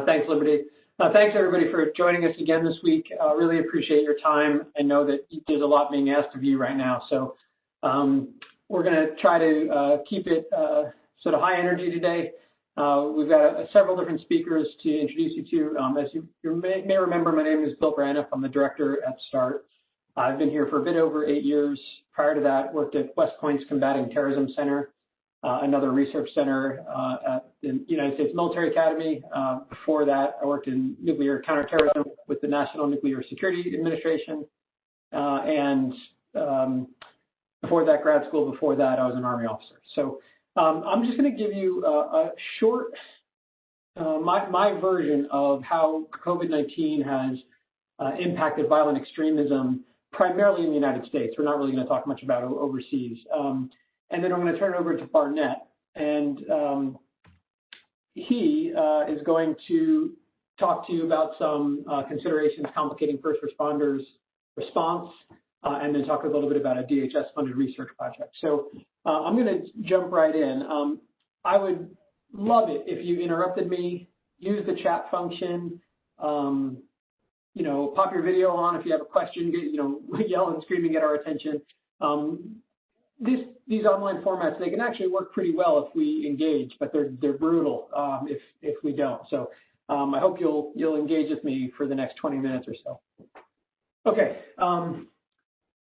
Thanks, Liberty. Thanks, everybody, for joining us again this week. Really appreciate your time. I know that there's a lot being asked of you right now. So we're going to try to keep it sort of high energy today. We've got several different speakers to introduce you to. As you may remember, my name is Bill Braniff. I'm the director at START. I've been here for a bit over 8 years. Prior to that, worked at West Point's Combating Terrorism Center, another research center at the United States Military Academy. Before that, I worked in nuclear counterterrorism with the National Nuclear Security Administration. And before that, grad school. Before that, I was an Army officer. So I'm just going to give you a short, my version of how COVID-19 has impacted violent extremism, primarily in the United States. We're not really going to talk much about it overseas. And then I'm going to turn it over to Barnett, and he is going to talk to you about some considerations complicating first responders' response, and then talk a little bit about a DHS-funded research project. So I'm going to jump right in. I would love it if you interrupted me, use the chat function, pop your video on if you have a question, yell and scream and get our attention. These online formats, they can actually work pretty well if we engage, but they're brutal if we don't. So I hope you'll engage with me for the next 20 minutes or so. Okay.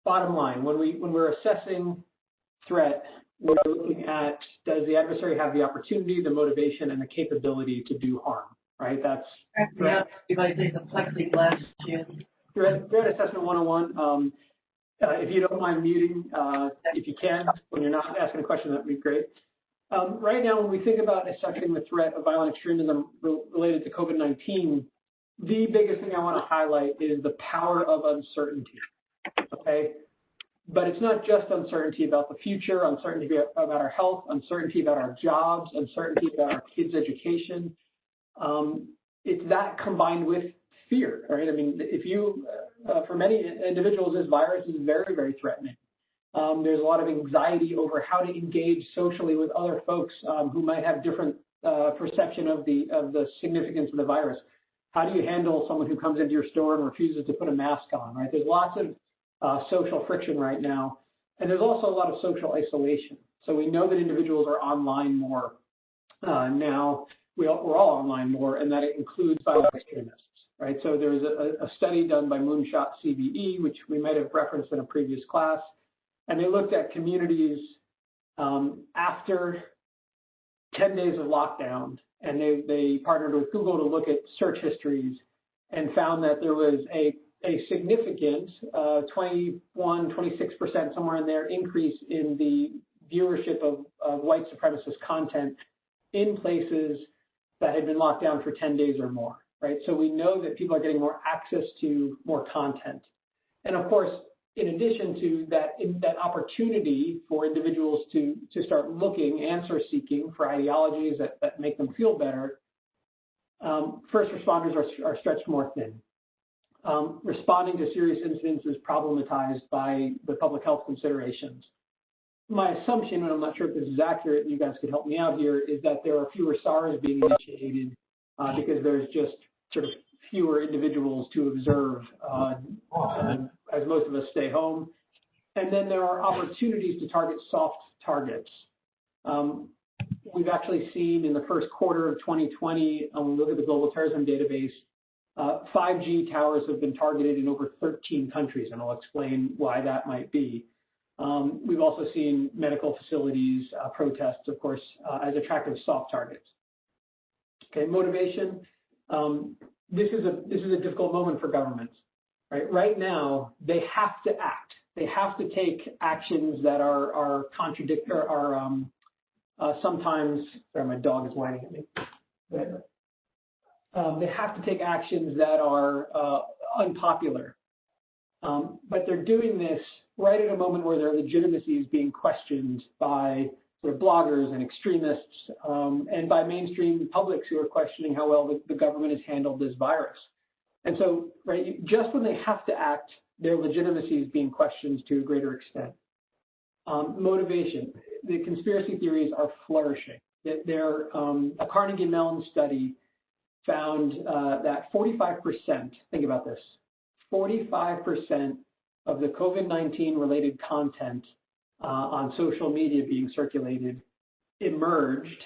Bottom line, when we're assessing threat, we're looking at, does the adversary have the opportunity, the motivation, and the capability to do harm? Right? That's threat. If I take the plexiglass in. Threat assessment 101. If you don't mind muting, if you can, when you're not asking a question, that would be great. Right now, when we think about assessing the threat of violent extremism related to COVID-19, the biggest thing I want to highlight is the power of uncertainty. Okay, but it's not just uncertainty about the future, uncertainty about our health, uncertainty about our jobs, uncertainty about our kids' education. It's that combined with fear, right? I mean, if you, for many individuals, this virus is very, very threatening. There's a lot of anxiety over how to engage socially with other folks who might have different perception of the significance of the virus. How do you handle someone who comes into your store and refuses to put a mask on, right? There's lots of social friction right now, and there's also a lot of social isolation. So we know that individuals are online more now. We're all online more, and that it includes violent extremists, right? So there's a study done by Moonshot CVE, which we might have referenced in a previous class, and they looked at communities after 10 days of lockdown, and they partnered with Google to look at search histories and found that there was a significant 21, 26%, somewhere in there, increase in the viewership of white supremacist content in places that had been locked down for 10 days or more, right? So we know that people are getting more access to more content. And of course, in addition to that opportunity for individuals to start looking, answer seeking for ideologies that make them feel better, first responders are stretched more thin. Responding to serious incidents is problematized by the public health considerations. My assumption, and I'm not sure if this is accurate, and you guys could help me out here, is that there are fewer SARS being initiated because there's just sort of fewer individuals to observe as most of us stay home. And then there are opportunities to target soft targets. We've actually seen in the first quarter of 2020, when we look at the Global Terrorism Database, 5G towers have been targeted in over 13 countries, and I'll explain why that might be. We've also seen medical facilities protests, of course, as attractive soft targets. Okay, motivation. This is a difficult moment for governments, right? Right now, they have to act. They have to take actions that are sometimes. Sorry, my dog is whining at me. They have to take actions that are unpopular. But they're doing this right at a moment where their legitimacy is being questioned by sort of bloggers and extremists and by mainstream publics who are questioning how well the government has handled this virus. And so, right, just when they have to act, their legitimacy is being questioned to a greater extent. Motivation. The conspiracy theories are flourishing. A Carnegie Mellon study found that 45%, think about this, 45% of the COVID-19 related content on social media being circulated emerged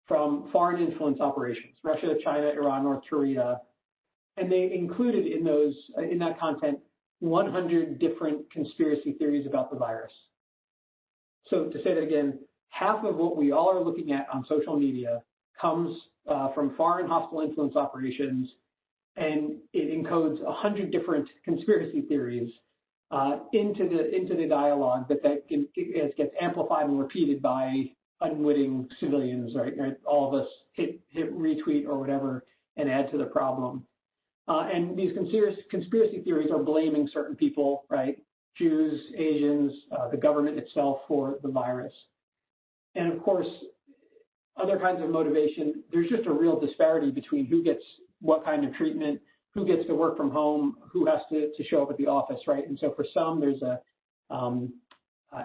from foreign influence operations, Russia, China, Iran, North Korea, and they included in that content 100 different conspiracy theories about the virus. So to say that again, half of what we all are looking at on social media comes from foreign hostile influence operations, and it encodes 100 different conspiracy theories into the dialogue that gets amplified and repeated by unwitting civilians, right? All of us hit retweet or whatever and add to the problem. And these conspiracy theories are blaming certain people, right? Jews, Asians, the government itself for the virus. And of course, other kinds of motivation, there's just a real disparity between who gets what kind of treatment, who gets to work from home, who has to show up at the office, right? And so for some, there's an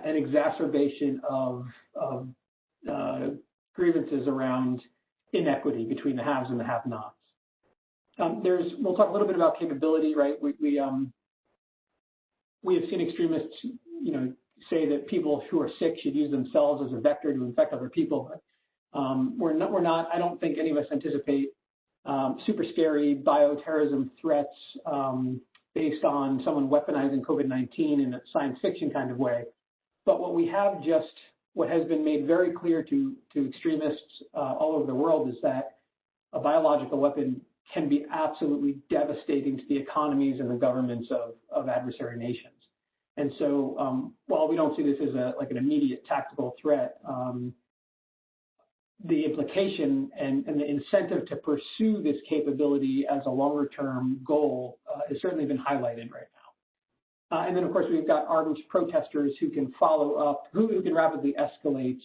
exacerbation of grievances around inequity between the haves and the have-nots. We'll talk a little bit about capability, right? We have seen extremists, say that people who are sick should use themselves as a vector to infect other people. But we're not. I don't think any of us anticipate super scary bioterrorism threats based on someone weaponizing COVID-19 in a science fiction kind of way. But what has been made very clear to extremists all over the world is that a biological weapon can be absolutely devastating to the economies and the governments of adversary nations. And so while we don't see this as an immediate tactical threat, the implication and the incentive to pursue this capability as a longer-term goal has certainly been highlighted right now. And then, of course, we've got ardent protesters who can follow up, who can rapidly escalate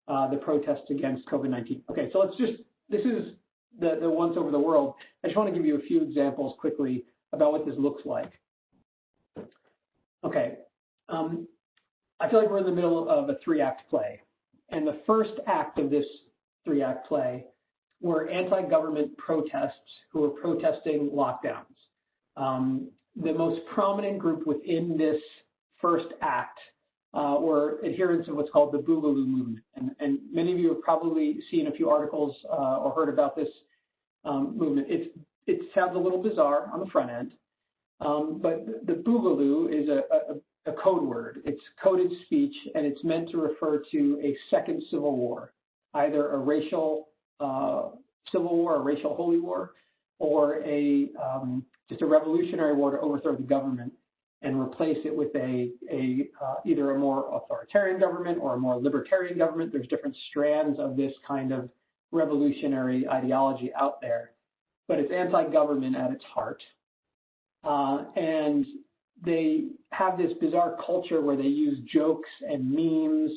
the protests against COVID-19. Okay, so this is the once over the world. I just want to give you a few examples quickly about what this looks like. Okay, I feel like we're in the middle of a 3-act play. And the first act of this 3-act play were anti-government protests who were protesting lockdowns. The most prominent group within this first act were adherents of what's called the Boogaloo movement. And many of you have probably seen a few articles or heard about this movement. It sounds a little bizarre on the front end, but the Boogaloo is a code word. It's coded speech, and it's meant to refer to a second civil war, either a racial civil war, a racial holy war, or just a revolutionary war to overthrow the government and replace it with either a more authoritarian government or a more libertarian government. There's different strands of this kind of revolutionary ideology out there, but it's anti-government at its heart. And they have this bizarre culture where they use jokes and memes,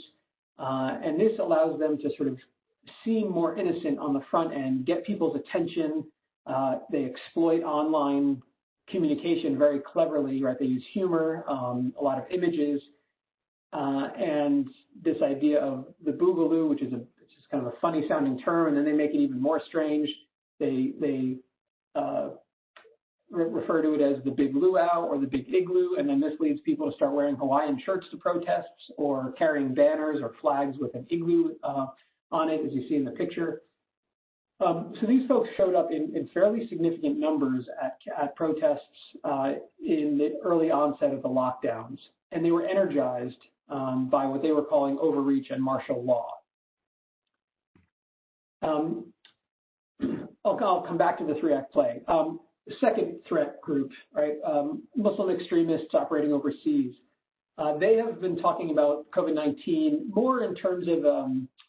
and this allows them to sort of seem more innocent on the front end, get people's attention. They exploit online communication very cleverly, right? They use humor, a lot of images, and this idea of the Boogaloo, which is kind of a funny sounding term, and then they make it even more strange. They refer to it as the Big Luau or the Big Igloo, and then this leads people to start wearing Hawaiian shirts to protests or carrying banners or flags with an igloo on it, as you see in the picture. So these folks showed up in fairly significant numbers at protests in the early onset of the lockdowns, and they were energized by what they were calling overreach and martial law. I'll come back to the 3-act play. The second threat group, right, Muslim extremists operating overseas. They have been talking about COVID-19 more in terms of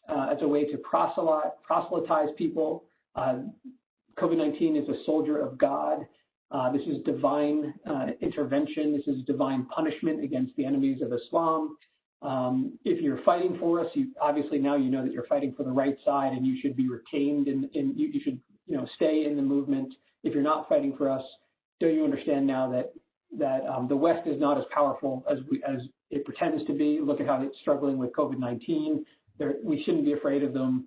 as a way to proselytize people. COVID-19 is a soldier of God. This is divine intervention. This is divine punishment against the enemies of Islam. If you're fighting for us, obviously now you know that you're fighting for the right side, and you should be retained you should stay in the movement. If you're not fighting for us, don't you understand now that the West is not as powerful as it pretends to be? Look at how it's struggling with COVID-19. We shouldn't be afraid of them.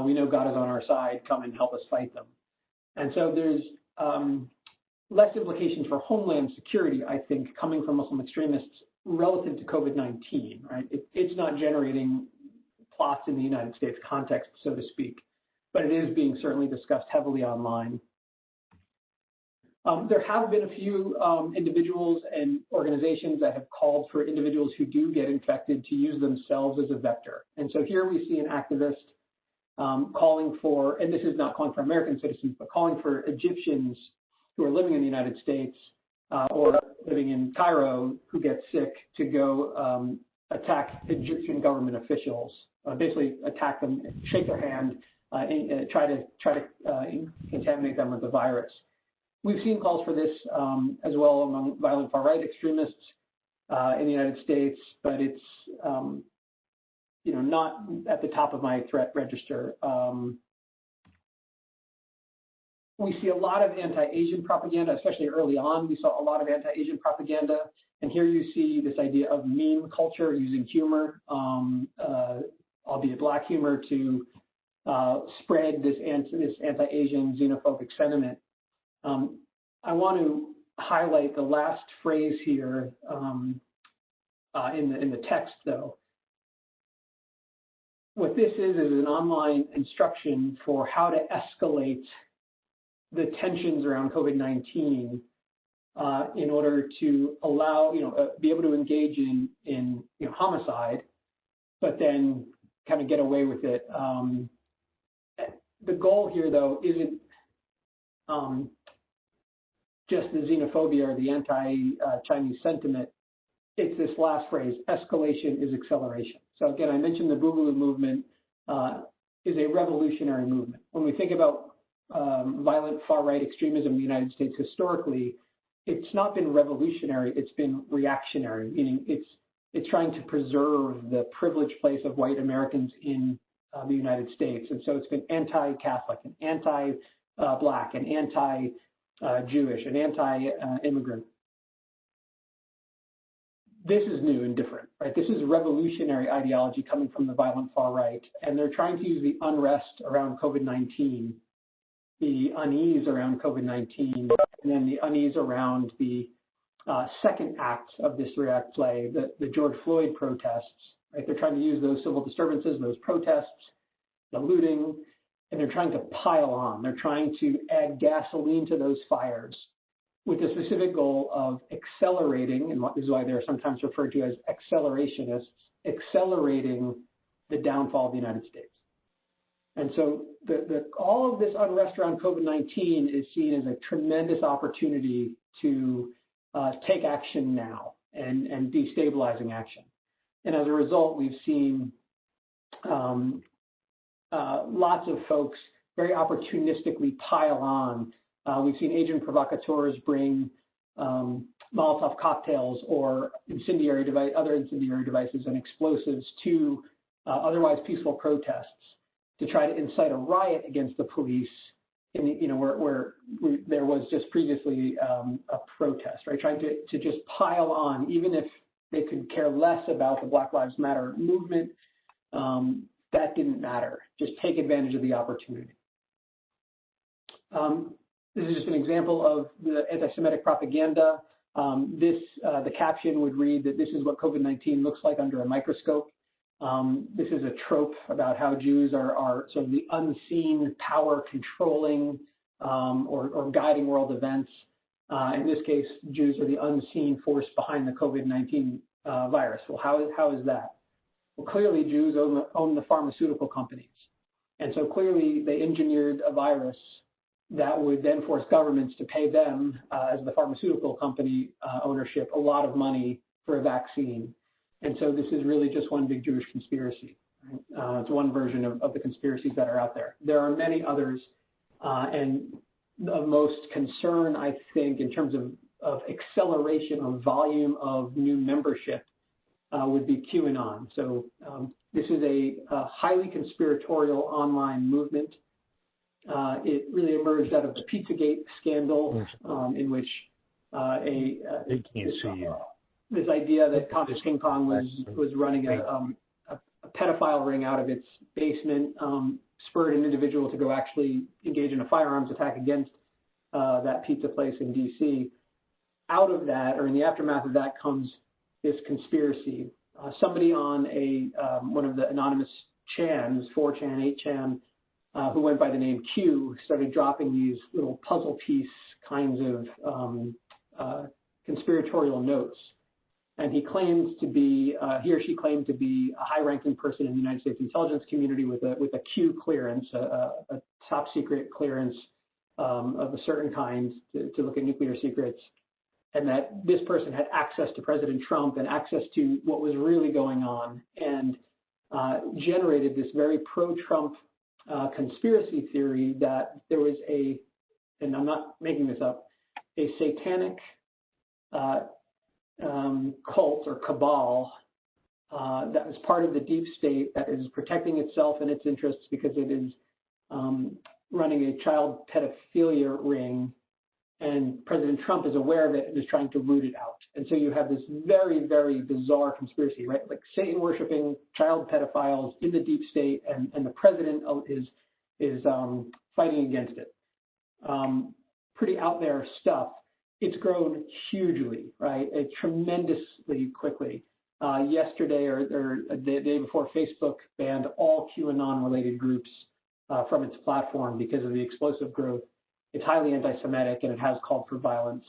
We know God is on our side. Come and help us fight them. And so there's less implications for homeland security, I think, coming from Muslim extremists relative to COVID-19, right? It's not generating plots in the United States context, so to speak, but it is being certainly discussed heavily online. There have been a few individuals and organizations that have called for individuals who do get infected to use themselves as a vector. And so here we see an activist calling for, and this is not calling for American citizens, but calling for Egyptians who are living in the United States or living in Cairo who get sick to go attack Egyptian government officials, basically attack them, shake their hand, try to contaminate them with the virus. We've seen calls for this as well among violent far-right extremists in the United States, but it's not at the top of my threat register. We see a lot of anti-Asian propaganda, especially early on. We saw a lot of anti-Asian propaganda, and here you see this idea of meme culture using humor, albeit black humor, to spread this anti-Asian xenophobic sentiment. I want to highlight the last phrase here in the text, though. What this is an online instruction for how to escalate the tensions around COVID-19 in order to allow, be able to engage in homicide, but then kind of get away with it. The goal here, though, isn't just the xenophobia or the anti-Chinese sentiment. It's this last phrase: escalation is acceleration. So again, I mentioned the Boogaloo movement is a revolutionary movement. When we think about violent far-right extremism in the United States historically, it's not been revolutionary, it's been reactionary, meaning it's trying to preserve the privileged place of white Americans in the United States. And so it's been anti-Catholic and anti-Black and anti-Jewish and anti-immigrant. This is new and different, right? This is revolutionary ideology coming from the violent far-right, and they're trying to use the unrest around COVID-19, the unease around COVID-19, and then the unease around the second act of this react play, the George Floyd protests, right? They're trying to use those civil disturbances, those protests, the looting, and they're trying to pile on. They're trying to add gasoline to those fires with the specific goal of accelerating, and this is why they're sometimes referred to as accelerationists, accelerating the downfall of the United States. And so all of this unrest around COVID-19 is seen as a tremendous opportunity to take action now and destabilizing action. And as a result, we've seen lots of folks very opportunistically pile on. We've seen agent provocateurs bring Molotov cocktails or other incendiary devices and explosives to otherwise peaceful protests to try to incite a riot against the police where there was just previously a protest, right? Trying to just pile on, even if they could care less about the Black Lives Matter movement, that didn't matter. Just take advantage of the opportunity. This is just an example of the anti-Semitic propaganda. The caption would read that this is what COVID-19 looks like under a microscope. This is a trope about how Jews are sort of the unseen power controlling or guiding world events. In this case, Jews are the unseen force behind the COVID-19 virus. Well, how is that? Well, clearly Jews own the pharmaceutical companies. And so clearly they engineered a virus that would then force governments to pay them, as the pharmaceutical company ownership, a lot of money for a vaccine. And so this is really just one big Jewish conspiracy. Right? It's one version of the conspiracies that are out there. There are many others, and of most concern, I think, in terms of acceleration or volume of new membership would be QAnon. So this is a highly conspiratorial online movement. It really emerged out of the Pizzagate scandal, in which this idea that Compass King Kong was running a pedophile ring out of its basement spurred an individual to go actually engage in a firearms attack against that pizza place in D.C. Out of that, or in the aftermath of that, comes this conspiracy. Somebody on one of the anonymous chans, 4chan, 8chan, who went by the name Q, started dropping these little puzzle piece kinds of conspiratorial notes. And he claims to be, he or she claimed to be a high-ranking person in the United States intelligence community with a Q clearance, a top secret clearance of a certain kind to look at nuclear secrets, and that this person had access to President Trump and access to what was really going on, and generated this very pro-Trump conspiracy theory that there was and I'm not making this up, a satanic cult or cabal that was part of the deep state that is protecting itself and its interests because it is running a child pedophilia ring, and President Trump is aware of it and is trying to root it out. And so you have this very, very bizarre conspiracy, right? Like Satan-worshiping child pedophiles in the deep state, and the president is fighting against it. Pretty out there stuff. It's grown hugely, right? Tremendously quickly. Yesterday or the day before, Facebook banned all QAnon-related groups from its platform because of the explosive growth. It's highly anti-Semitic, and it has called for violence.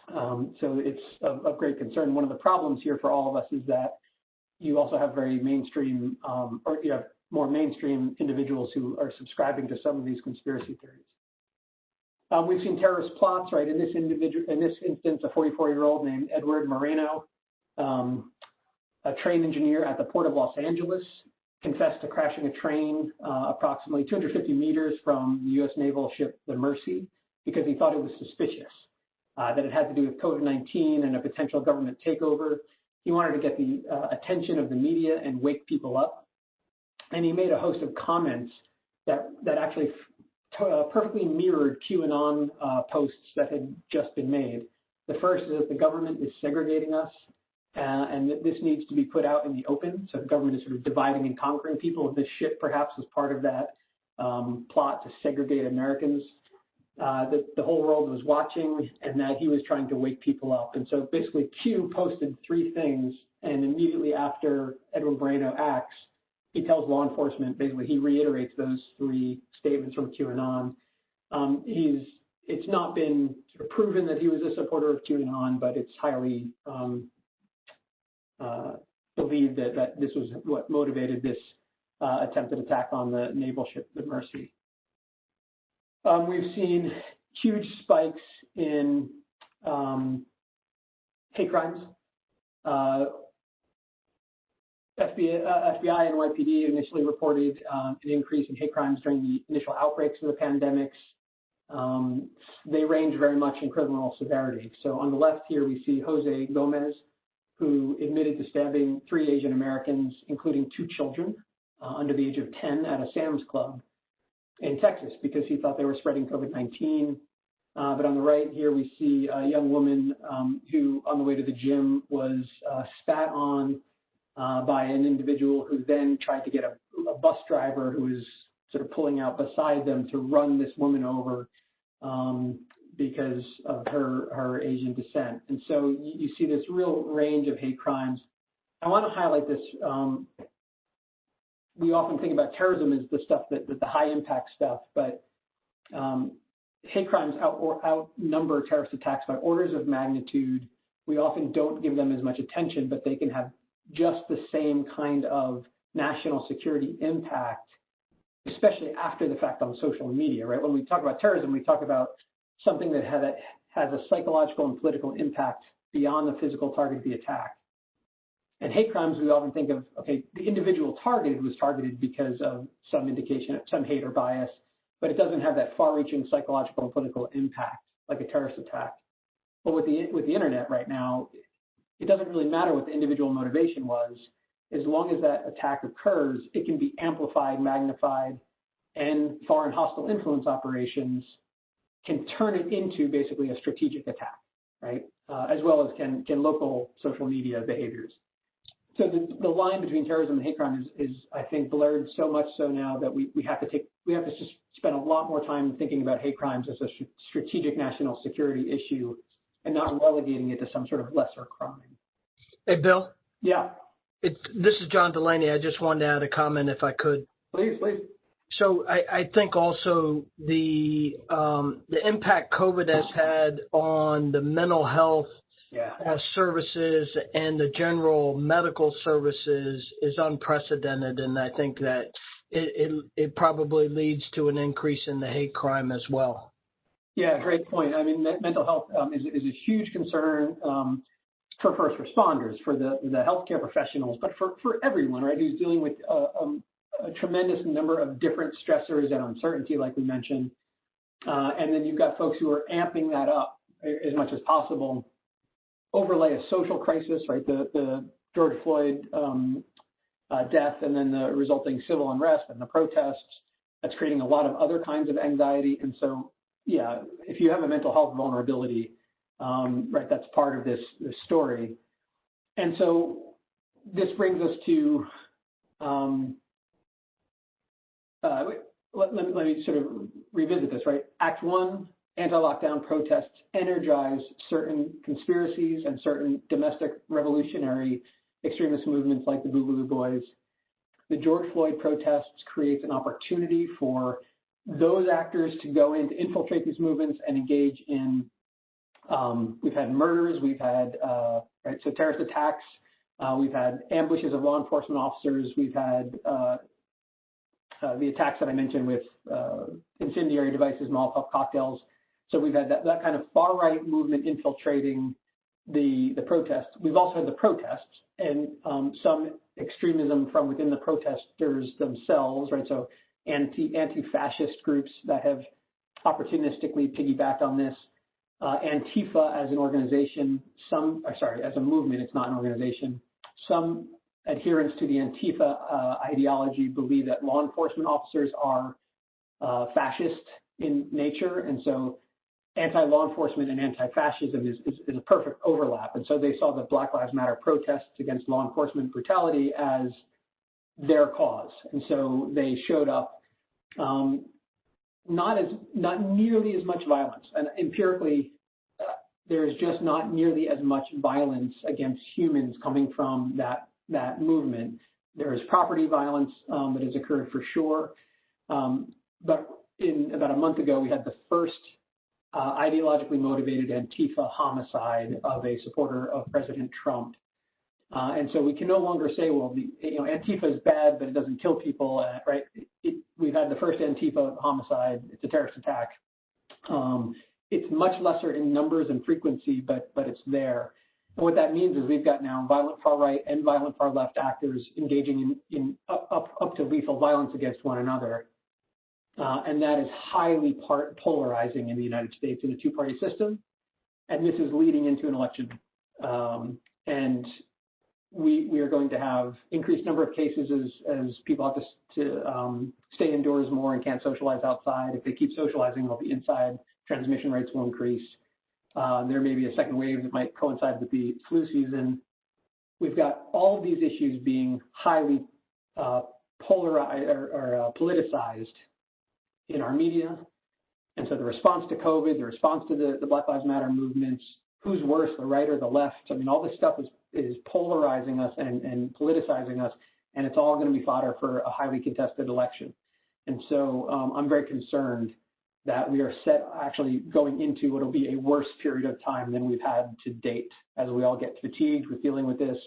So it's of great concern. One of the problems here for all of us is that you also have very mainstream, or you have more mainstream individuals who are subscribing to some of these conspiracy theories. We've seen terrorist plots, right? In this instance, a 44-year-old named Edward Moreno, a train engineer at the Port of Los Angeles, confessed to crashing a train approximately 250 meters from the U.S. naval ship, the Mercy, because he thought it was suspicious, that it had to do with COVID-19 and a potential government takeover. He wanted to get the attention of the media and wake people up. And he made a host of comments that actually perfectly mirrored QAnon posts that had just been made. The first is that the government is segregating us, and that this needs to be put out in the open. So the government is sort of dividing and conquering people. This ship perhaps was part of that plot to segregate Americans. That the whole world was watching, and that he was trying to wake people up. And so basically Q posted three things, and immediately after Edwin Moreno acts, he tells law enforcement, basically he reiterates those three statements from QAnon. It's not been sort of proven that he was a supporter of QAnon, but it's highly believed that this was what motivated this attempted attack on the naval ship, the Mercy. We've seen huge spikes in hate crimes. FBI and NYPD initially reported an increase in hate crimes during the initial outbreaks of the pandemics. They range very much in criminal severity. So on the left here, we see Jose Gomez, who admitted to stabbing 3 Asian Americans, including 2 children under the age of 10 at a Sam's Club in Texas because he thought they were spreading COVID-19. But on the right here, we see a young woman who, on the way to the gym, was spat on by an individual who then tried to get a bus driver who was sort of pulling out beside them to run this woman over because of her Asian descent. And so you see this real range of hate crimes. I want to highlight this. We often think about terrorism as the stuff that the high impact stuff, but hate crimes outnumber terrorist attacks by orders of magnitude. We often don't give them as much attention, but they can have just the same kind of national security impact, especially after the fact on social media, right? When we talk about terrorism, we talk about something that has a psychological and political impact beyond the physical target of the attack. And hate crimes, we often think of, okay, the individual targeted was targeted because of some indication of some hate or bias, but it doesn't have that far-reaching psychological and political impact like a terrorist attack. But with the internet right now, it doesn't really matter what the individual motivation was. As long as that attack occurs, it can be amplified, magnified, and foreign hostile influence operations can turn it into basically a strategic attack, right? As well as can local social media behaviors. So the line between terrorism and hate crime is I think blurred so much so now that we have to just spend a lot more time thinking about hate crimes as a strategic national security issue and not relegating it to some sort of lesser crime. Hey, Bill. Yeah. This is John Delaney. I just wanted to add a comment if I could. Please. So I think also the impact COVID has had on the mental health services and the general medical services is unprecedented, and I think that it probably leads to an increase in the hate crime as well. Yeah, great point. I mean, mental health is a huge concern for first responders, for the healthcare professionals, but for everyone, right, who's dealing with a tremendous number of different stressors and uncertainty, like we mentioned. And then you've got folks who are amping that up as much as possible. Overlay a social crisis, right? The George Floyd death, and then the resulting civil unrest and the protests. That's creating a lot of other kinds of anxiety. And so, yeah, if you have a mental health vulnerability, right, that's part of this story. And so this brings us to let me sort of revisit this, right? Act 1. Anti-lockdown protests energize certain conspiracies and certain domestic revolutionary extremist movements like the Boogaloo Boys. The George Floyd protests creates an opportunity for those actors to go in to infiltrate these movements and engage in, we've had murders, we've had terrorist attacks, we've had ambushes of law enforcement officers, we've had the attacks that I mentioned with incendiary devices, Molotov cocktails. So we've had that kind of far-right movement infiltrating the protests. We've also had the protests and some extremism from within the protesters themselves, right? So anti-fascist groups that have opportunistically piggybacked on this. Antifa as an organization, as a movement, it's not an organization. Some adherents to the Antifa ideology believe that law enforcement officers are fascist in nature, and so anti-law enforcement and anti-fascism is a perfect overlap. And so they saw the Black Lives Matter protests against law enforcement brutality as their cause, and so they showed up. Not nearly as much violence, and empirically, there is just not nearly as much violence against humans coming from that movement. There is property violence that has occurred for sure, but about a month ago, we had the first ideologically motivated Antifa homicide of a supporter of President Trump. And so we can no longer say, well, Antifa is bad, but it doesn't kill people, right? We've had the first Antifa homicide. It's a terrorist attack. It's much lesser in numbers and frequency, but it's there. And what that means is we've got now violent far-right and violent far-left actors engaging in up to lethal violence against one another. And that is highly polarizing in the United States in a two-party system. And this is leading into an election. And we are going to have increased number of cases as people have to stay indoors more and can't socialize outside. If they keep socializing, they'll be inside. Transmission rates will increase. There may be a second wave that might coincide with the flu season. We've got all of these issues being highly polarized or politicized in our media. And so the response to COVID, the response to the Black Lives Matter movements, who's worse, the right or the left? I mean, all this stuff is polarizing us and politicizing us, and it's all going to be fodder for a highly contested election. And so I'm very concerned that we are actually going into what will be a worse period of time than we've had to date, as we all get fatigued with dealing with this,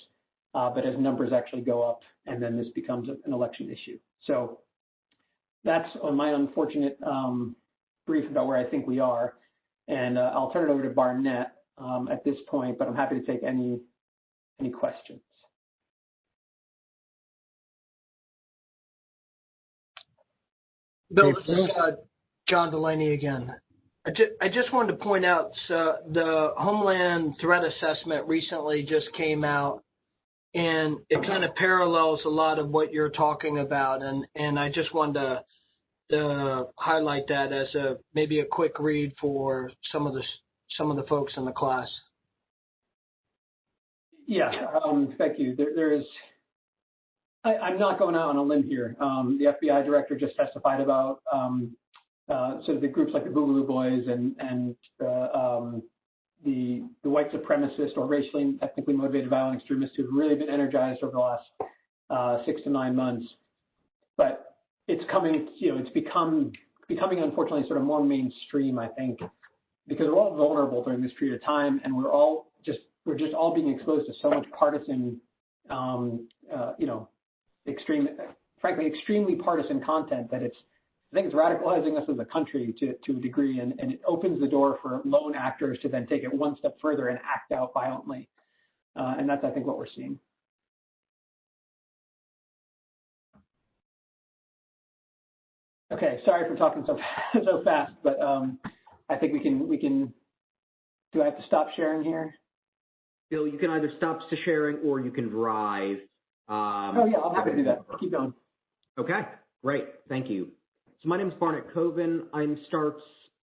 but as numbers actually go up, and then this becomes an election issue. So that's on my unfortunate brief about where I think we are. And I'll turn it over to Barnett at this point, but I'm happy to take any questions. Bill, this is John Delaney again. I just wanted to point out the Homeland Threat Assessment recently just came out, and it kind of parallels a lot of what you're talking about, and I just wanted to highlight that as maybe a quick read for some of the folks in the class. Yeah, thank you. I'm not going out on a limb here. The FBI director just testified about sort of the groups like the Boogaloo Boys and the white supremacist or racially and ethnically motivated violent extremists who've really been energized over the last 6 to 9 months. But it's coming, it's becoming unfortunately sort of more mainstream, I think, because we're all vulnerable during this period of time, and we're just all being exposed to so much partisan, frankly, extremely partisan content that I think it's radicalizing us as a country to a degree, and it opens the door for lone actors to then take it one step further and act out violently. And that's, I think, what we're seeing. Okay, sorry for talking so fast, but I think we can. Do I have to stop sharing here? Bill, you can either stop sharing or you can drive. Oh yeah, I'm happy to do that. Keep going. Okay, great, thank you. So my name is Barnett Koven. I'm START's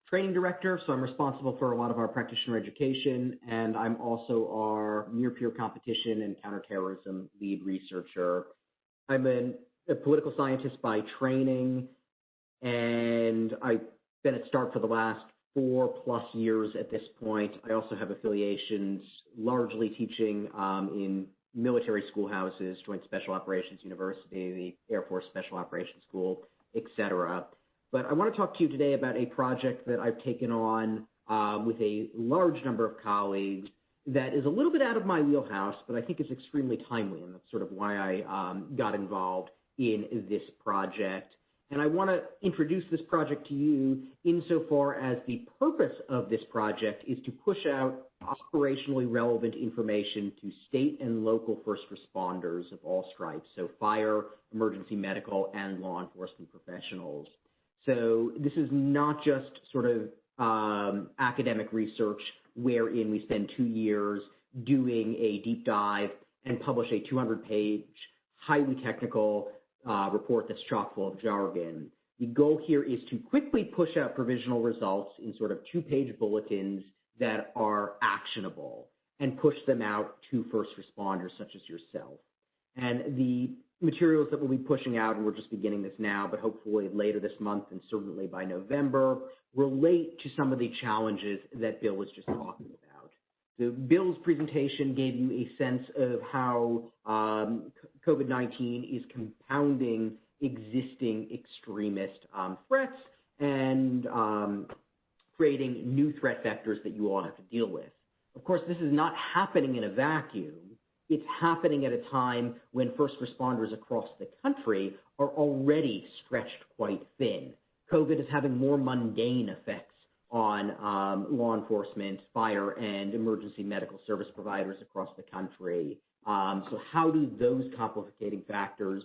training director, so I'm responsible for a lot of our practitioner education, and I'm also our near-peer competition and counterterrorism lead researcher. I'm a political scientist by training, and I've been at START for the last 4+ years at this point. I also have affiliations, largely teaching in military schoolhouses, Joint Special Operations University, the Air Force Special Operations School, etc. But I want to talk to you today about a project that I've taken on with a large number of colleagues that is a little bit out of my wheelhouse, but I think is extremely timely, and that's sort of why I got involved in this project. And I want to introduce this project to you insofar as the purpose of this project is to push out operationally relevant information to state and local first responders of all stripes, so fire, emergency medical, and law enforcement professionals. So this is not just sort of academic research wherein we spend 2 years doing a deep dive and publish a 200-page, highly technical report that's chock full of jargon. The goal here is to quickly push out provisional results in sort of 2-page bulletins that are actionable and push them out to first responders such as yourself. And the materials that we'll be pushing out, and we're just beginning this now, but hopefully later this month and certainly by November, relate to some of the challenges that Bill was just talking about. So Bill's presentation gave you a sense of how COVID-19 is compounding existing extremist threats and creating new threat vectors that you all have to deal with. Of course, this is not happening in a vacuum. It's happening at a time when first responders across the country are already stretched quite thin. COVID is having more mundane effects on law enforcement, fire, and emergency medical service providers across the country. So how do those complicating factors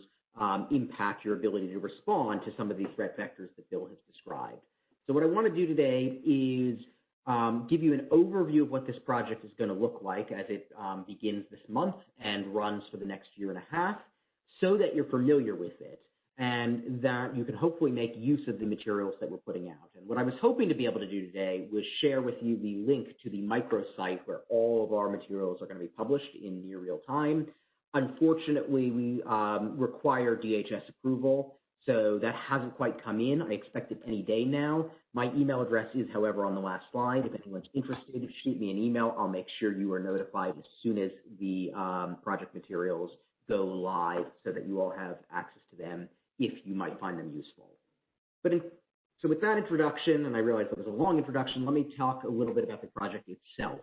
impact your ability to respond to some of these threat vectors that Bill has described? So what I want to do today is give you an overview of what this project is going to look like as it begins this month and runs for the next 1.5 years, so that you're familiar with it and that you can hopefully make use of the materials that we're putting out. And what I was hoping to be able to do today was share with you the link to the microsite where all of our materials are going to be published in near real time. Unfortunately, we require DHS approval, so that hasn't quite come in. I expect it any day now. My email address is, however, on the last slide. If anyone's interested, shoot me an email. I'll make sure you are notified as soon as the project materials go live so that you all have access to them if you might find them useful. So with that introduction, and I realize that was a long introduction, let me talk a little bit about the project itself.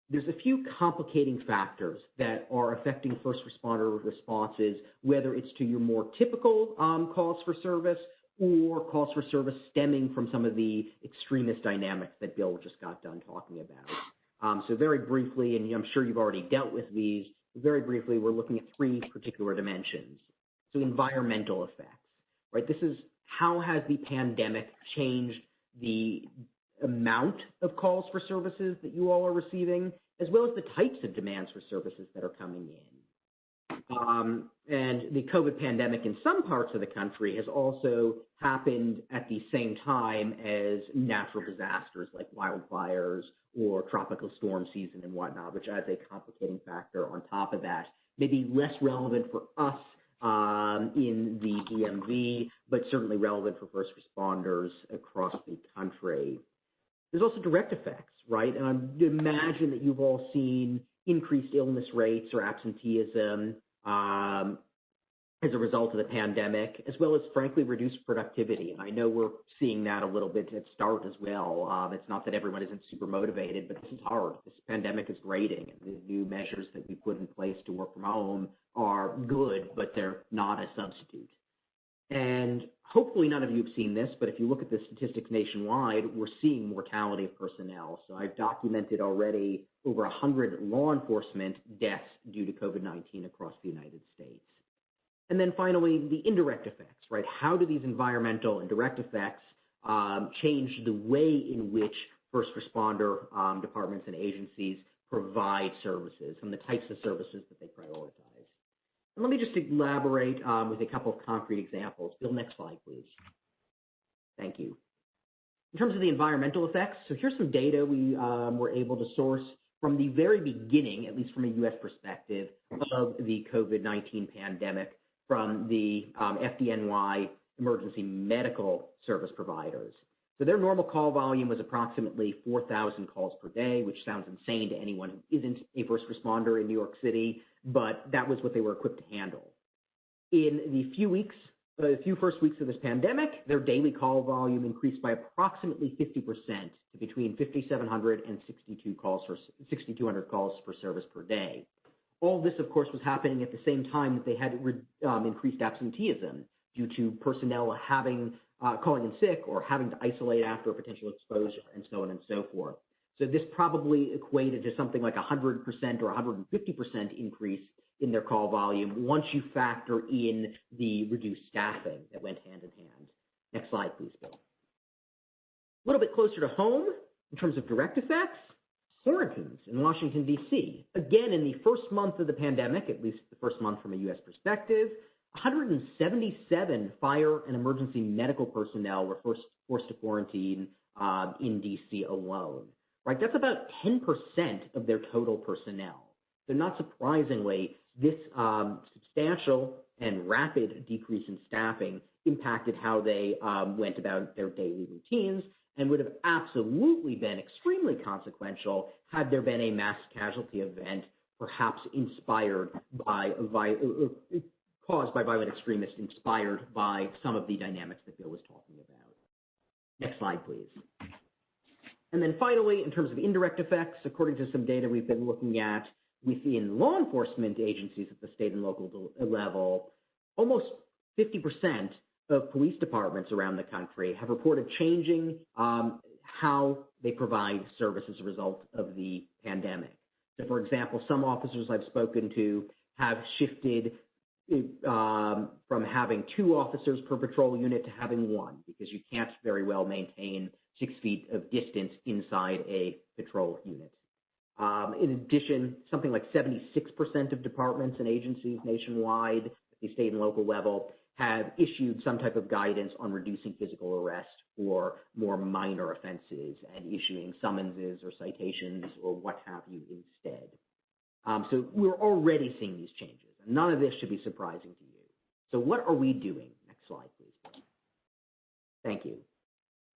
There's a few complicating factors that are affecting first responder responses, whether it's to your more typical calls for service or calls for service stemming from some of the extremist dynamics that Bill just got done talking about. So very briefly, and I'm sure you've already dealt with these, very briefly, we're looking at 3 particular dimensions. So environmental effects, right? This is how has the pandemic changed the amount of calls for services that you all are receiving, as well as the types of demands for services that are coming in. And the COVID pandemic in some parts of the country has also happened at the same time as natural disasters like wildfires or tropical storm season and whatnot, which adds a complicating factor on top of that. Maybe less relevant for us in the DMV, but certainly relevant for first responders across the country. There's also direct effects, right? And I imagine that you've all seen increased illness rates or absenteeism as a result of the pandemic, as well as, frankly, reduced productivity. And I know we're seeing that a little bit at start as well. It's not that everyone isn't super motivated, but this is hard. This pandemic is grating. And the new measures that we put in place to work from home are good, but they're not a substitute. And hopefully none of you have seen this, but if you look at the statistics nationwide, we're seeing mortality of personnel. So I've documented already over 100 law enforcement deaths due to COVID-19 across the United States. And then finally, the indirect effects, right? How do these environmental and direct effects change the way in which first responder departments and agencies provide services and the types of services that they prioritize? And let me just elaborate with a couple of concrete examples. Bill, next slide, please. Thank you. In terms of the environmental effects, so here's some data we were able to source from the very beginning, at least from a U.S. perspective, of the COVID-19 pandemic from the FDNY emergency medical service providers. So their normal call volume was approximately 4,000 calls per day, which sounds insane to anyone who isn't a first responder in New York City, but that was what they were equipped to handle. In the few first weeks of this pandemic, their daily call volume increased by approximately 50% to between 5,700 and 6,200 calls per service per day. All this, of course, was happening at the same time that they had increased absenteeism due to personnel calling in sick or having to isolate after a potential exposure, and so on and so forth. So this probably equated to something like 100% or 150% increase in their call volume once you factor in the reduced staffing that went hand in hand. Next slide, please, Bill. A little bit closer to home in terms of direct effects, quarantines in Washington, D.C. Again, in the first month of the pandemic, at least the first month from a U.S. perspective, 177 fire and emergency medical personnel were forced to quarantine in D.C. alone. Right, that's about 10% of their total personnel. So not surprisingly, this substantial and rapid decrease in staffing impacted how they went about their daily routines and would have absolutely been extremely consequential had there been a mass casualty event, perhaps caused by violent extremists, inspired by some of the dynamics that Bill was talking about. Next slide, please. And then finally, in terms of indirect effects, according to some data we've been looking at within law enforcement agencies at the state and local level, almost 50% of police departments around the country have reported changing how they provide service as a result of the pandemic. So, for example, some officers I've spoken to have shifted from having 2 officers per patrol unit to having 1, because you can't very well maintain 6 feet of distance inside a patrol unit. In addition, something like 76% of departments and agencies nationwide at the state and local level have issued some type of guidance on reducing physical arrest for more minor offenses and issuing summonses or citations or what have you instead. So we're already seeing these changes, and none of this should be surprising to you. So what are we doing? Next slide, please. Thank you.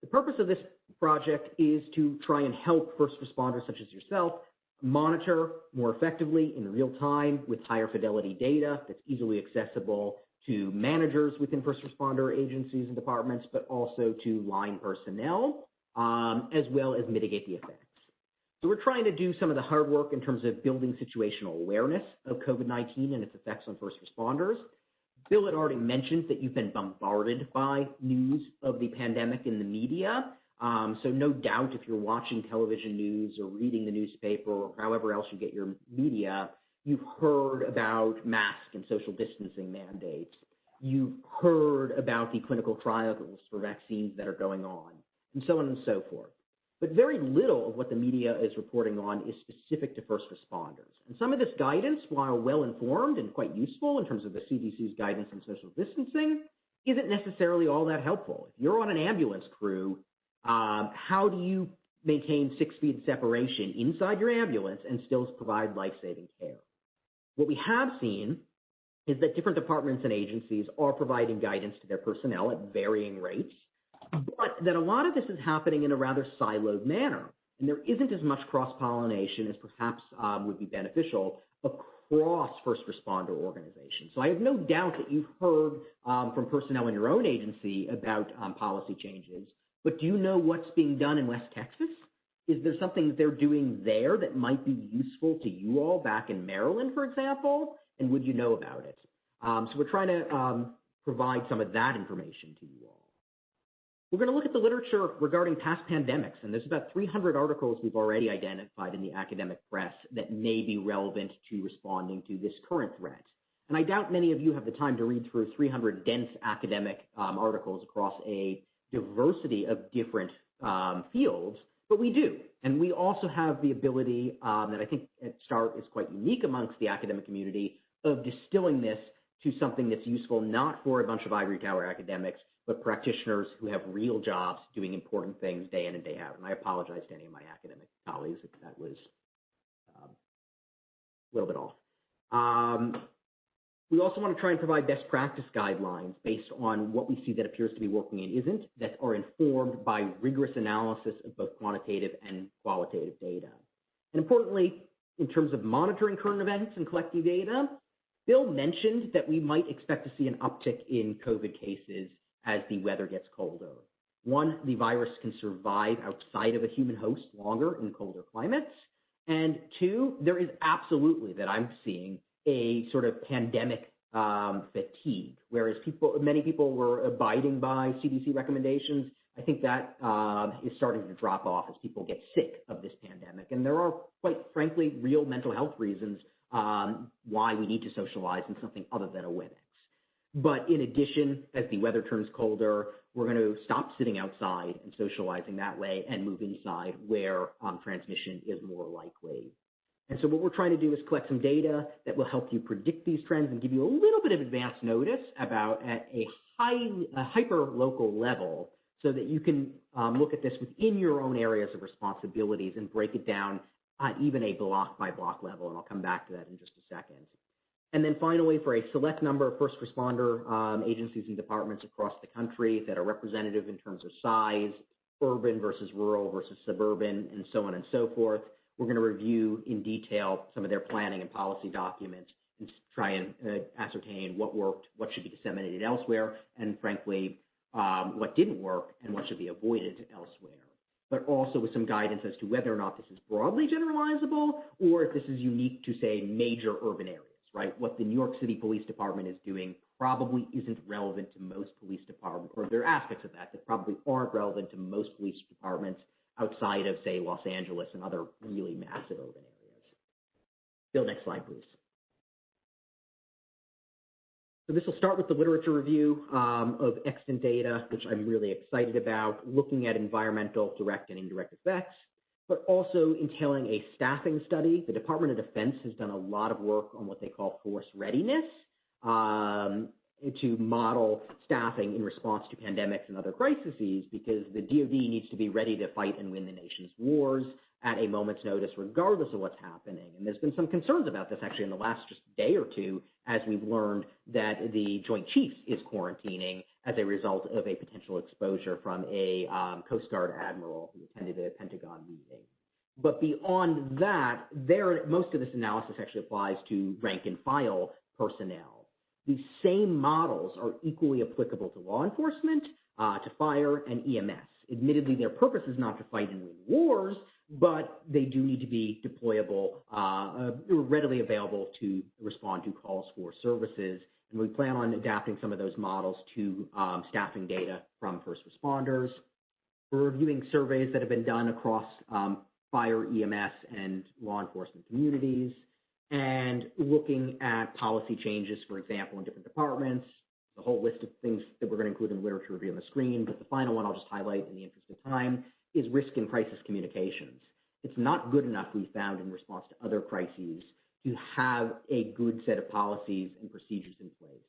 The purpose of this project is to try and help first responders such as yourself monitor more effectively in real time with higher fidelity data that's easily accessible to managers within first responder agencies and departments, but also to line personnel, as well as mitigate the effects. So we're trying to do some of the hard work in terms of building situational awareness of COVID-19 and its effects on first responders. Bill had already mentioned that you've been bombarded by news of the pandemic in the media. So no doubt if you're watching television news or reading the newspaper or however else you get your media, you've heard about mask and social distancing mandates. You've heard about the clinical trials for vaccines that are going on, and so on and so forth. But very little of what the media is reporting on is specific to first responders. And some of this guidance, while well-informed and quite useful in terms of the CDC's guidance on social distancing, isn't necessarily all that helpful. If you're on an ambulance crew, how do you maintain 6 feet separation inside your ambulance and still provide life-saving care? What we have seen is that different departments and agencies are providing guidance to their personnel at varying rates, but that a lot of this is happening in a rather siloed manner, and there isn't as much cross-pollination as perhaps would be beneficial across first responder organizations. So I have no doubt that you've heard from personnel in your own agency about policy changes, but do you know what's being done in West Texas? Is there something that they're doing there that might be useful to you all back in Maryland, for example? And would you know about it? So we're trying to provide some of that information to you all. We're going to look at the literature regarding past pandemics, and there's about 300 articles we've already identified in the academic press that may be relevant to responding to this current threat. And I doubt many of you have the time to read through 300 dense academic articles across a diversity of different fields, but we do. And we also have the ability that I think at START is quite unique amongst the academic community of distilling this to something that's useful not for a bunch of ivory tower academics, but practitioners who have real jobs doing important things day in and day out. And I apologize to any of my academic colleagues if that was a little bit off. We also want to try and provide best practice guidelines based on what we see that appears to be working and isn't, that are informed by rigorous analysis of both quantitative and qualitative data. And importantly, in terms of monitoring current events and collecting data, Bill mentioned that we might expect to see an uptick in COVID cases as the weather gets colder. One, the virus can survive outside of a human host longer in colder climates. And two, there is absolutely, that I'm seeing, a sort of pandemic fatigue, whereas many people were abiding by CDC recommendations. I think that is starting to drop off as people get sick of this pandemic. And there are, quite frankly, real mental health reasons why we need to socialize in something other than a WebEx. But in addition, as the weather turns colder, we're going to stop sitting outside and socializing that way and move inside where transmission is more likely. And so what we're trying to do is collect some data that will help you predict these trends and give you a little bit of advance notice about at a hyper-local level so that you can look at this within your own areas of responsibilities and break it down on even a block-by-block level, and I'll come back to that in just a second. And then finally, for a select number of first responder agencies and departments across the country that are representative in terms of size, urban versus rural versus suburban, and so on and so forth, we're going to review in detail some of their planning and policy documents and try and ascertain what worked, what should be disseminated elsewhere, and frankly, what didn't work and what should be avoided elsewhere. But also with some guidance as to whether or not this is broadly generalizable or if this is unique to, say, major urban areas, right? What the New York City Police Department is doing probably isn't relevant to most police departments, or there are aspects of that that probably aren't relevant to most police departments outside of, say, Los Angeles and other really massive urban areas. Bill, next slide, please. So this will start with the literature review of extant data, which I'm really excited about, looking at environmental direct and indirect effects, but also entailing a staffing study. The Department of Defense has done a lot of work on what they call force readiness to model staffing in response to pandemics and other crises, because the DoD needs to be ready to fight and win the nation's wars at a moment's notice, regardless of what's happening. And there's been some concerns about this actually in the last just day or two, as we've learned that the Joint Chiefs is quarantining as a result of a potential exposure from a Coast Guard admiral who attended a Pentagon meeting. But beyond that, most of this analysis actually applies to rank and file personnel. These same models are equally applicable to law enforcement, to fire, and EMS. Admittedly, their purpose is not to fight and win wars, but they do need to be deployable, readily available to respond to calls for services. And we plan on adapting some of those models to staffing data from first responders. We're reviewing surveys that have been done across fire, EMS, and law enforcement communities, and looking at policy changes, for example, in different departments. The whole list of things that we're going to include in the literature review on the screen, but the final one I'll just highlight in the interest of time is risk and crisis communications. It's not good enough, we found, in response to other crises to have a good set of policies and procedures in place.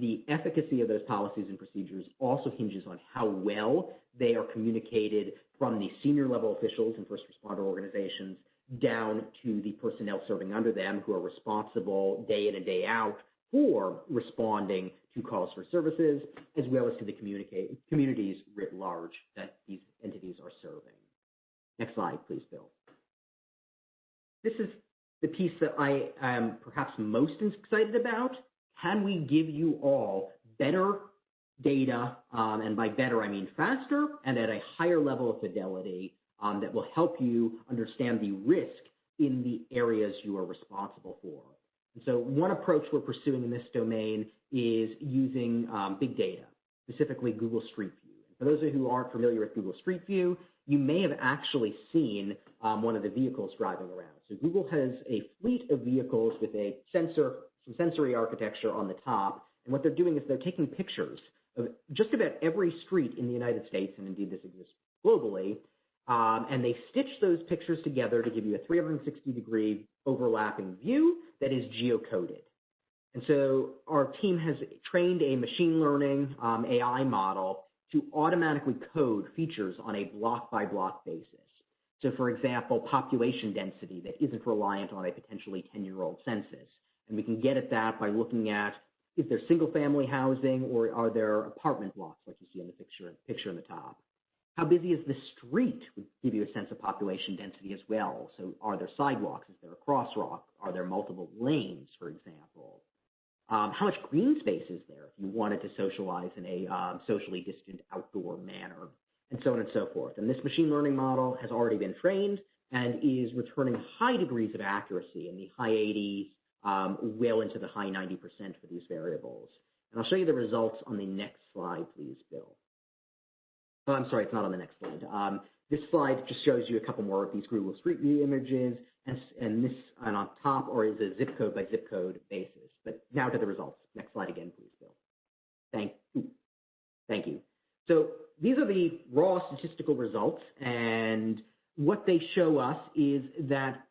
The efficacy of those policies and procedures also hinges on how well they are communicated from the senior level officials in first responder organizations down to the personnel serving under them who are responsible day in and day out for responding to calls for services, as well as to the communities writ large that these entities are serving. Next slide, please, Bill. This is the piece that I am perhaps most excited about. Can we give you all better data, and by better I mean faster and at a higher level of fidelity that will help you understand the risk in the areas you are responsible for? And so one approach we're pursuing in this domain is using big data, specifically Google Street View. And for those of you who aren't familiar with Google Street View, you may have actually seen one of the vehicles driving around. So Google has a fleet of vehicles with a some sensory architecture on the top. And what they're doing is they're taking pictures of just about every street in the United States, and indeed this exists globally, and they stitch those pictures together to give you a 360-degree overlapping view that is geocoded. And so our team has trained a machine learning AI model to automatically code features on a block-by-block basis. So, for example, population density that isn't reliant on a potentially 10-year-old census. And we can get at that by looking at, is there single-family housing or are there apartment blocks like you see in the picture in the top? How busy is the street would give you a sense of population density as well. So are there sidewalks? Is there a crosswalk? Are there multiple lanes, for example? How much green space is there if you wanted to socialize in a socially distant outdoor manner, and so on and so forth. And this machine learning model has already been trained and is returning high degrees of accuracy in the high 80s, well into the high 90% for these variables. And I'll show you the results on the next slide, please, Bill. Oh, I'm sorry, it's not on the next slide. This slide just shows you a couple more of these Google Street View images, and on top or is a zip code by zip code basis. But now to the results. Next slide again, please, Bill. Thank you. So these are the raw statistical results, and what they show us is that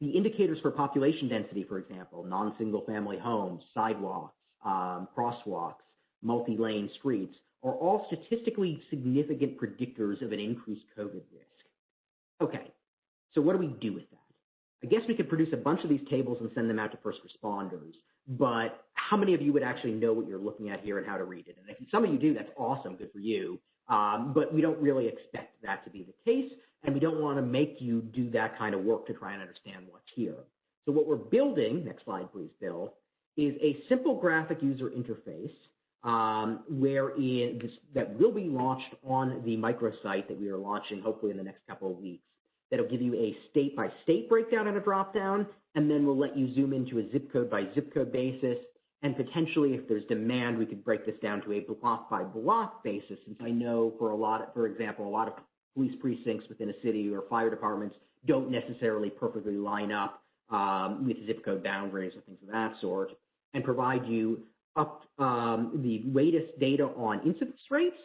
the indicators for population density, for example, non-single family homes, sidewalks, crosswalks, multi-lane streets, are all statistically significant predictors of an increased COVID risk. Okay, so what do we do with that? I guess we could produce a bunch of these tables and send them out to first responders, but how many of you would actually know what you're looking at here and how to read it? And if some of you do, that's awesome, good for you, but we don't really expect that to be the case, and we don't want to make you do that kind of work to try and understand what's here. So what we're building, next slide please, Bill, is a simple graphic user interface that will be launched on the microsite that we are launching hopefully in the next couple of weeks. That'll give you a state-by-state breakdown and a drop-down, and then we'll let you zoom into a zip code by zip code basis, and potentially if there's demand, we could break this down to a block-by-block basis, since I know for example, a lot of police precincts within a city or fire departments don't necessarily perfectly line up with zip code boundaries or things of that sort, and provide you the latest data on incidence rates,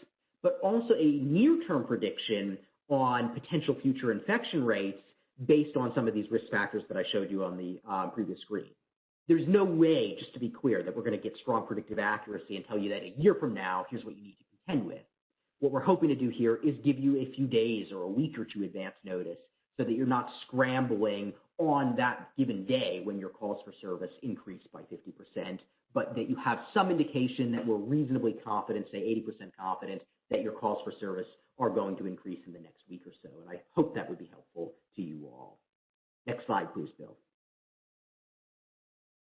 but also a near-term prediction on potential future infection rates based on some of these risk factors that I showed you on the previous screen. There's no way, just to be clear, that we're going to get strong predictive accuracy and tell you that a year from now, here's what you need to contend with. What we're hoping to do here is give you a few days or a week or two advance notice so that you're not scrambling on that given day when your calls for service increase by 50%, but that you have some indication that we're reasonably confident, say 80% confident, that your calls for service are going to increase in the next week or so. And I hope that would be helpful to you all. Next slide, please, Bill.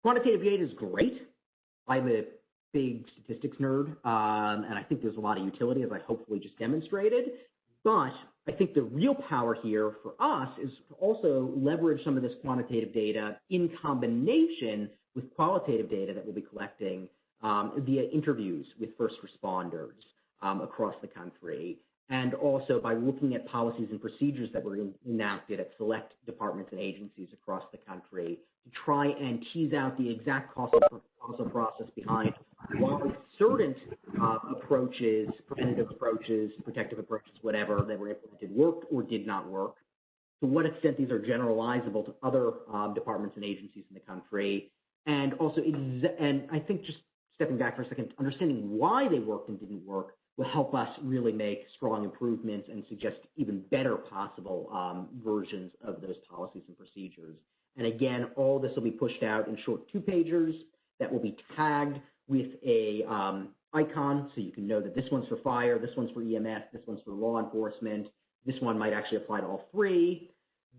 Quantitative data is great. I'm a big statistics nerd, and I think there's a lot of utility, as I hopefully just demonstrated. But I think the real power here for us is to also leverage some of this quantitative data in combination with qualitative data that we'll be collecting via interviews with first responders across the country, and also by looking at policies and procedures that were enacted at select departments and agencies across the country to try and tease out the exact causal process behind while certain approaches, preventative approaches, protective approaches, whatever, that were implemented worked or did not work, to what extent these are generalizable to other departments and agencies in the country, and also, and I think just stepping back for a second, understanding why they worked and didn't work will help us really make strong improvements and suggest even better possible versions of those policies and procedures. And again, all this will be pushed out in short 2-pagers that will be tagged with a icon, so you can know that this one's for fire, this one's for EMS, this one's for law enforcement. This one might actually apply to all 3.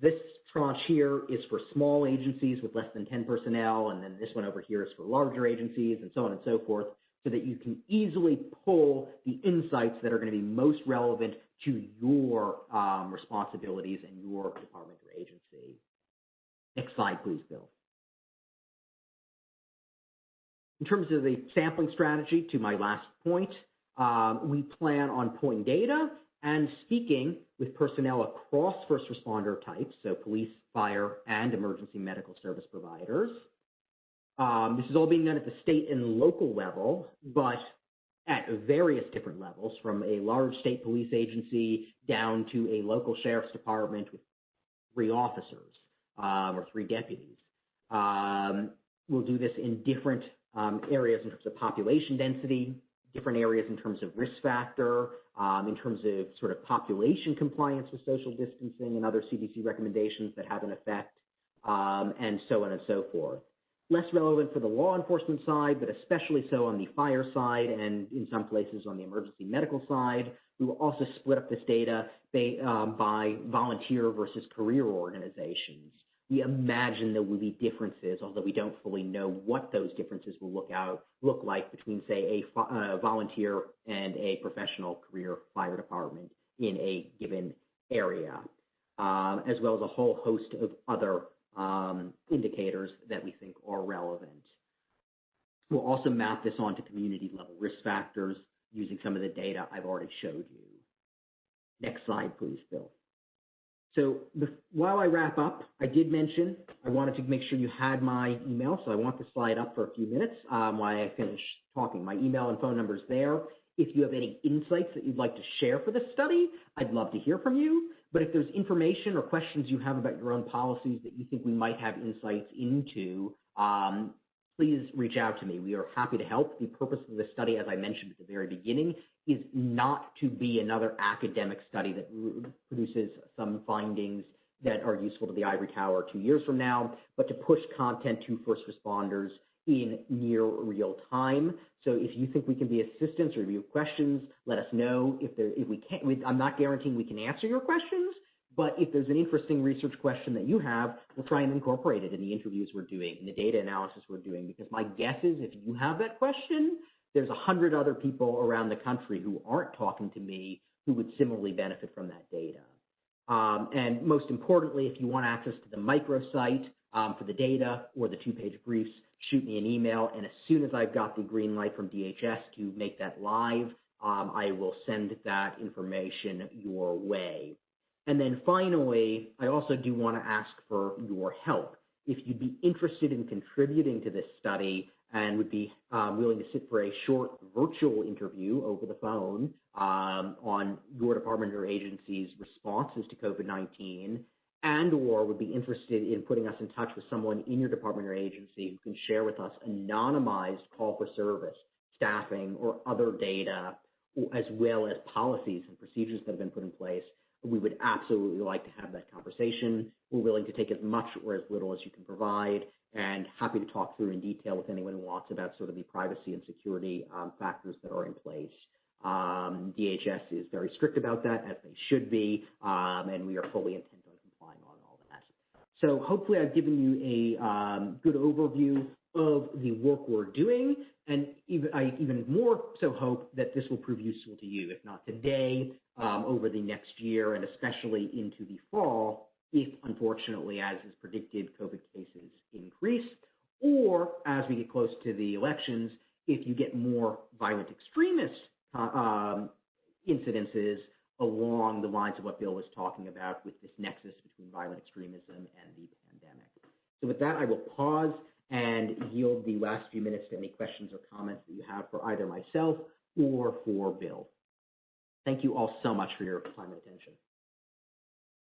This tranche here is for small agencies with less than 10 personnel, and then this one over here is for larger agencies, and so on and so forth, so that you can easily pull the insights that are going to be most relevant to your responsibilities and your department or agency. Next slide, please, Bill. In terms of the sampling strategy, to my last point, we plan on pulling data and speaking with personnel across first responder types, so police, fire, and emergency medical service providers. This is all being done at the state and local level, but at various different levels, from a large state police agency down to a local sheriff's department with 3 officers or 3 deputies. We'll do this in different areas in terms of population density, different areas in terms of risk factor, in terms of sort of population compliance with social distancing and other CDC recommendations that have an effect, and so on and so forth. Less relevant for the law enforcement side, but especially so on the fire side and in some places on the emergency medical side. We will also split up this data by volunteer versus career organizations. We imagine there will be differences, although we don't fully know what those differences will look like between, say, a volunteer and a professional career fire department in a given area, as well as a whole host of other indicators that we think are relevant. We'll also map this onto community-level risk factors using some of the data I've already showed you. Next slide, please, Bill. So while I wrap up, I did mention I wanted to make sure you had my email, so I want the slide up for a few minutes while I finish talking. My email and phone number is there. If you have any insights that you'd like to share for this study, I'd love to hear from you. But if there's information or questions you have about your own policies that you think we might have insights into, please reach out to me. We are happy to help. The purpose of the study, as I mentioned at the very beginning, is not to be another academic study that produces some findings that are useful to the ivory tower 2 years from now, but to push content to first responders in near real time. So if you think we can be assistance or if you have questions, let us know. If we can't, I'm not guaranteeing we can answer your questions, but if there's an interesting research question that you have, we'll try and incorporate it in the interviews we're doing, in the data analysis we're doing, because my guess is if you have that question, there's 100 other people around the country who aren't talking to me who would similarly benefit from that data. And most importantly, if you want access to the microsite for the data or the 2-page briefs, shoot me an email, and as soon as I've got the green light from DHS to make that live, I will send that information your way. And then finally, I also do want to ask for your help. If you'd be interested in contributing to this study and would be willing to sit for a short virtual interview over the phone on your department or agency's responses to COVID-19, and or would be interested in putting us in touch with someone in your department or agency who can share with us anonymized call for service, staffing, or other data, as well as policies and procedures that have been put in place, we would absolutely like to have that conversation. We're willing to take as much or as little as you can provide, and happy to talk through in detail with anyone who wants about sort of the privacy and security factors that are in place. DHS is very strict about that, as they should be, and we are fully intent on complying on all that. So hopefully I've given you a good overview of the work we're doing, and I even more so hope that this will prove useful to you, if not today, over the next year, and especially into the fall, if unfortunately, as is predicted, COVID cases increase, or as we get close to the elections, if you get more violent extremist incidences along the lines of what Bill was talking about with this nexus between violent extremism and the pandemic. So with that, I will pause and yield the last few minutes to any questions or comments that you have for either myself or for Bill. Thank you all so much for your time and attention.